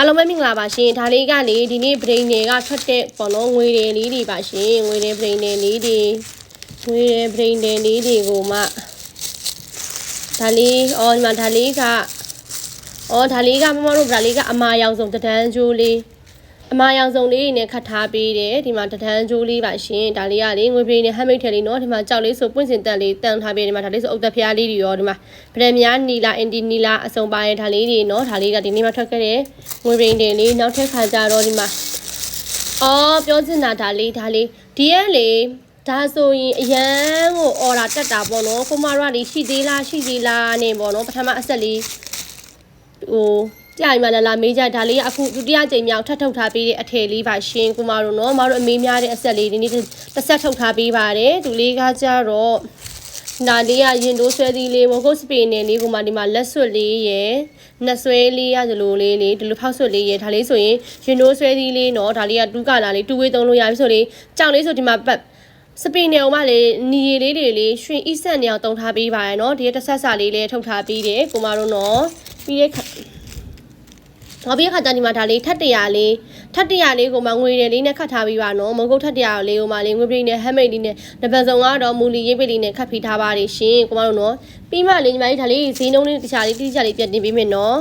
အလုံးမမင်္ဂလာပါရှင်ဒါလေးကလေဒီနေ့ brain တွေကထွက်တဲ့ပေါ့နော်ငွေတွေလေးတွေပါရှင်ငွေတွေ brain တွေလေးတွေငွေတွေ brain တွေလေးတွေကိုမှဒါလေးဒီမှာဒါလေးကဒါလေးကမမတို့ဒါလေးကအမာရောင်စုံတဒန်းကျိုးလေးအမာရောင်စုံလေးနဲ့ခတ်ထားပေးတယ်ဒီမှာတဒန်းကျိုးလေးပါရှင်ဒါလေးကလေငွေ brain နဲ့ handmade ထဲလေးနော်ဒီမှာကြောက်လေးဆိုပွင့်စင်တက်လေးတန်ထားပေးတယ်ဒီမှာဒါလေးဆိုအုတ်သက်ဖျားလေးတွေရောဒီမှာဗရန်များနီလာအင်ဒီနီလာအစုံပါရဲ့ဒါလေးတွေနော်ဒါလေးကဒီနေ့မှထွက်ခဲ့တဲ့ငွေ brain တွေလေးနောက်ထပ်ခါကြတော့ဒီမှာပြောချင်တာဒါလေးဒီရဲ့လေဒါဆိုရင်အရန်ကိုအော်ဒါတက်တာပေါ့နော်ကိုမတို့ကလေရှိသေးလားနဲ့ပေါ့နော်ပထမအဆက်လေးကြာရင်မှလာမေးကြဒါလေးကအခုဒုတိယကြိမ်မြောက်ထပ်ထုတ်ထားပေးတဲ့အထည်လေးပါရှင်ကိုမတို့နော်မတို့အမေးများတဲ့အဆက်လေးဒီနေ့တစ်ဆက်ထုတ်ထားပေးပါတယ်သူလေးကကြတော့ဒါလေးကရင်တိုးဆွဲသီးလေးဝကုတ်စပင်နယ်လေးကိုမှဒီမှာလက်ဆွတ်လေးရယ်နှဆွဲလေးရဒီလိုလေးဒီလိုဖောက်ဆွတ်လေးရယ်ဒါလေးဆိုရင်ရင်တိုးဆွဲသီးလေးနော်ဒါလေးကတူးကလာလေးတူဝေးသုံးလို့ရပြီဆိုလေကြောင်လေးဆိုဒီမှာပတ်စပင်နယ်အောင်မလေးနီရီလေးတွေလေးရွှင်ဣဆက်နေအောင်တုံထားပေးပါရယ်နော်ဒီတစ်ဆက်စာလေးလည်းထုတ်ထားပေးတယ်ကိုမတို့နော်ပြီးတဲ့ပြီးခါကျဒီမှာဒါလေးထပ်တရာလေးကိုမှငွေတယ်လေးနဲ့ခတ်ထားပြီးပါနော်မဟုတ်ထပ်တရာလေးကိုမှလေးငွေပရိနဲ့ဟမ်မိတ်လေးနဲ့တပတ်စုံကတော့မူလီရေးပလေးနဲ့ခတ်ဖိထားပါတယ်ရှင်ကိုမတို့နော်ပြီးမှလေးညီမလေးဒါလေးဈေးနှုန်းလေးတခြားလေးတိကျလေးပြတ်တင်ပေးမယ်နော်